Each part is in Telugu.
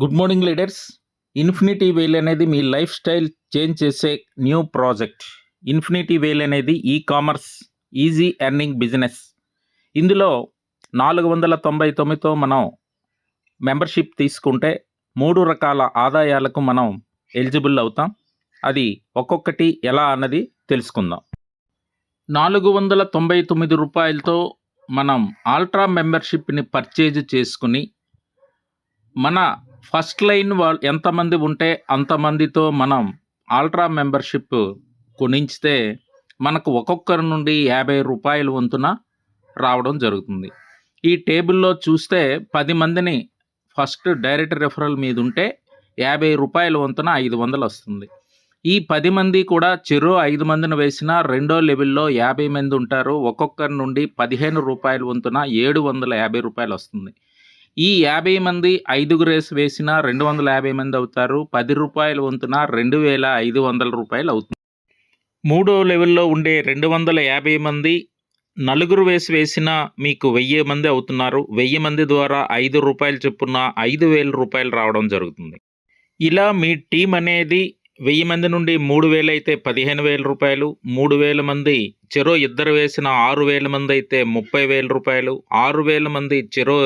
Good morning leaders. ఇన్ఫినిటీ వేల్ అనేది మీ లైఫ్ స్టైల్ చేంజ్ చేసే న్యూ ప్రాజెక్ట్. ఇన్ఫినిటీ వేల్ అనేది కామర్స్ ఈజీ ఎర్నింగ్ బిజినెస్. ఇందులో 499తో మనం మెంబర్షిప్ తీసుకుంటే 3 రకాల ఆదాయాలకు మనం ఎలిజిబుల్ అవుతాం. అది ఒక్కొక్కటి ఎలా అన్నది తెలుసుకుందాం. 499 రూపాయలతో మనం ఆల్ట్రా మెంబర్షిప్ని పర్చేజ్ చేసుకుని మన ఫస్ట్ లైన్ వాళ్ళు ఎంతమంది ఉంటే అంతమందితో మనం ఆల్ట్రా మెంబర్షిప్ కొనించితే మనకు ఒక్కొక్కరి నుండి 50 రూపాయల వంతున రావడం జరుగుతుంది. ఈ టేబుల్లో చూస్తే 10 మందిని ఫస్ట్ డైరెక్ట్ రెఫరల్ మీద ఉంటే 50 రూపాయల వంతున 500 వస్తుంది. ఈ 10 మంది కూడా చెరో 5 మందిని వేసిన రెండో లెవెల్లో 50 మంది ఉంటారు. ఒక్కొక్కరి నుండి 15 రూపాయల వంతున 750 రూపాయలు వస్తుంది. ఈ 50 మంది 5 రేసు వేసిన 250 మంది అవుతారు. 10 రూపాయల వంతున 2500 రూపాయలు అవుతుంది. మూడో లెవెల్లో ఉండే 250 మంది నలుగురు వేసిన మీకు 1000 మంది అవుతున్నారు. 1000 మంది ద్వారా 5 రూపాయలు చొప్పున 5000 రూపాయలు రావడం జరుగుతుంది. ఇలా మీ టీం అనేది 1000 మంది నుండి 3000 అయితే 15,000 రూపాయలు, 3000 మంది చెరో ఇద్దరు వేసిన 6000 మంది అయితే 30,000 రూపాయలు, 6000 మంది చెరో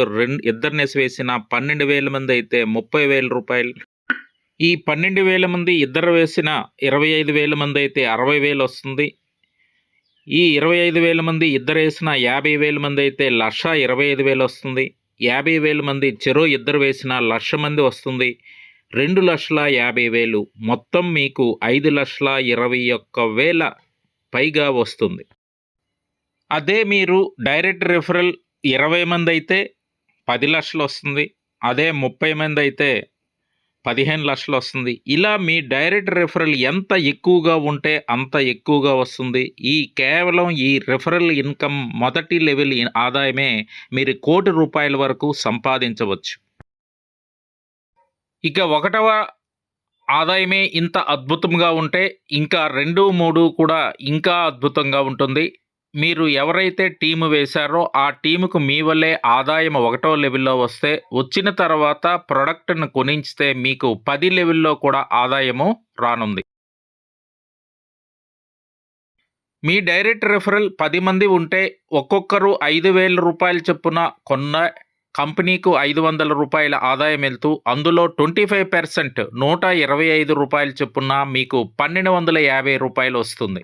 ఇద్దరినేసి వేసిన 12,000 మంది అయితే 30,000 రూపాయలు, ఈ 12,000 మంది ఇద్దరు వేసిన 25,000 మంది అయితే 60,000 వస్తుంది. ఈ 25,000 మంది ఇద్దరు వేసిన 50,000 మంది అయితే 1,25,000 వస్తుంది. 50,000 మంది చెరో ఇద్దరు వేసిన 1,00,000 మంది వస్తుంది. 2,50,000 మొత్తం మీకు 5,21,000 పైగా వస్తుంది. అదే మీరు డైరెక్ట్ రెఫరల్ 20 మంది అయితే 10 లక్షలు వస్తుంది. అదే 30 మంది అయితే 15 లక్షలు వస్తుంది. ఇలా మీ డైరెక్ట్ రెఫరల్ ఎంత ఎక్కువగా ఉంటే అంత ఎక్కువగా వస్తుంది. కేవలం ఈ రెఫరల్ ఇన్కమ్ మొదటి లెవెల్ ఆదాయమే మీరు 1 కోటి రూపాయల వరకు సంపాదించవచ్చు. ఇక 1వ ఆదాయమే ఇంత అద్భుతంగా ఉంటే ఇంకా 2, 3 కూడా ఇంకా అద్భుతంగా ఉంటుంది. మీరు ఎవరైతే టీము వేశారో ఆ టీముకు మీ వల్లే ఆదాయం 1వ లెవెల్లో వస్తే వచ్చిన తర్వాత ప్రొడక్ట్ను కొనించితే మీకు 10 లెవెల్లో కూడా ఆదాయము రానుంది. మీ డైరెక్ట్ రెఫరల్ 10 మంది ఉంటే ఒక్కొక్కరు 5,000 రూపాయల చొప్పున కొన్న కంపెనీకు 500 రూపాయల ఆదాయం వెళ్తూ అందులో 25% 125 రూపాయల చొప్పున మీకు 1,250 రూపాయలు వస్తుంది.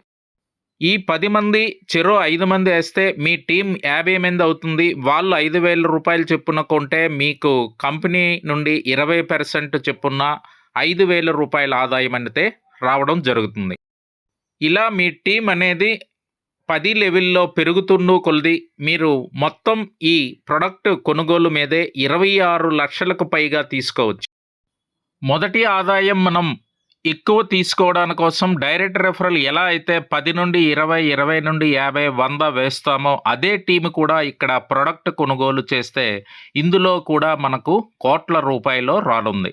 ఈ 10 మంది చెరో 5 మంది వేస్తే మీ టీం 50 మంది అవుతుంది. వాళ్ళు 5,000 రూపాయలు చొప్పున కొంటే మీకు కంపెనీ నుండి 20% చొప్పున 5,000 రూపాయల ఆదాయం అయితే రావడం జరుగుతుంది. ఇలా మీ టీం అనేది 10 లెవెల్లో పెరుగుతున్న కొలది మీరు మొత్తం ఈ ప్రొడక్ట్ కొనుగోలు మీదే 26 లక్షలకు పైగా తీసుకోవచ్చు. మొదటి ఆదాయం మనం ఎక్కువ తీసుకోవడానికి కోసం డైరెక్ట్ రెఫరల్ ఎలా అయితే 10 నుండి 20, 20 నుండి 50, 100 వేస్తామో అదే టీం కూడా ఇక్కడ ప్రొడక్ట్ కొనుగోలు చేస్తే ఇందులో కూడా మనకు కోట్ల రూపాయలు రానుంది.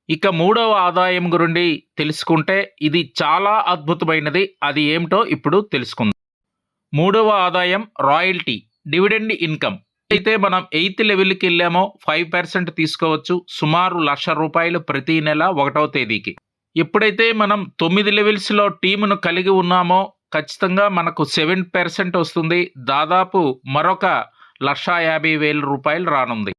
ఇక 3వ ఆదాయం గురించి తెలుసుకుంటే ఇది చాలా అద్భుతమైనది. అది ఏమిటో ఇప్పుడు తెలుసుకుందాం. 3వ ఆదాయం రాయల్టీ డివిడెండ్ ఇన్కమ్. అయితే మనం 8th లెవెల్కి వెళ్ళామో 5% తీసుకోవచ్చు. సుమారు 1,00,000 రూపాయలు ప్రతి నెల 1వ తేదీకి. ఎప్పుడైతే మనం 9 లెవెల్స్లో టీమును కలిగి ఉన్నామో ఖచ్చితంగా మనకు 7% వస్తుంది. దాదాపు మరొక 1,50,000 రూపాయలు రానుంది.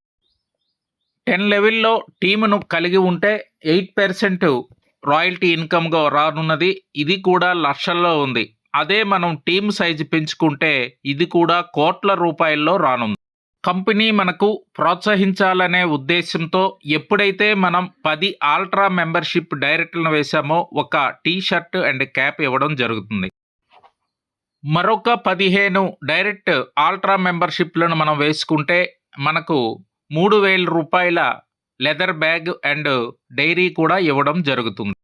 10 లెవెల్లో టీమును కలిగి ఉంటే 8% రాయల్టీ ఇన్కమ్గా రానున్నది. ఇది కూడా లక్షల్లో ఉంది. అదే మనం టీమ్ సైజు పెంచుకుంటే ఇది కూడా కోట్ల రూపాయల్లో రానుంది. కంపెనీ మనకు ప్రోత్సహించాలనే ఉద్దేశంతో ఎప్పుడైతే మనం 10 ఆల్ట్రా మెంబర్షిప్ డైరెక్ట్లను వేసామో ఒక టీ షర్ట్ అండ్ క్యాప్ ఇవ్వడం జరుగుతుంది. మరొక 15 డైరెక్ట్ ఆల్ట్రా మెంబర్షిప్లను మనం వేసుకుంటే మనకు 3,000 రూపాయల లెదర్ బ్యాగ్ అండ్ డైరీ కూడా ఇవ్వడం జరుగుతుంది.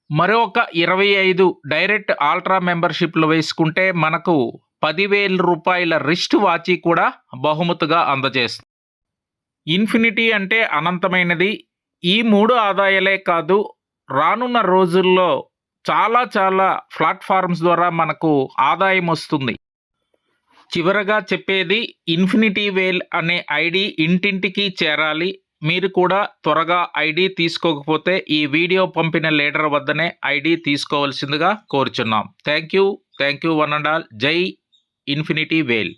మరొక 25 డైరెక్ట్ ఆల్ట్రా మెంబర్షిప్లు వేసుకుంటే మనకు 10,000 రూపాయల రిస్ట్ వాచి కూడా బహుమతిగా అందజేస్తుంది. ఇన్ఫినిటీ అంటే అనంతమైనది. ఈ 3 ఆదాయాలే కాదు, రానున్న రోజుల్లో చాలా ప్లాట్ఫామ్స్ ద్వారా మనకు ఆదాయం వస్తుంది. చివరగా చెప్పేది ఇన్ఫినిటీ వేల్ అనే ఐడి ఇంటింటికి చేరాలి. మీరు కూడా త్వరగా ఐడి తీసుకోకపోతే ఈ వీడియో పంపిన లీడర్ వద్దనే ఐడి తీసుకోవాల్సిందిగా కోరుచున్నాం. Thank you one and all. జై ఇన్ఫినిటీ వేల్.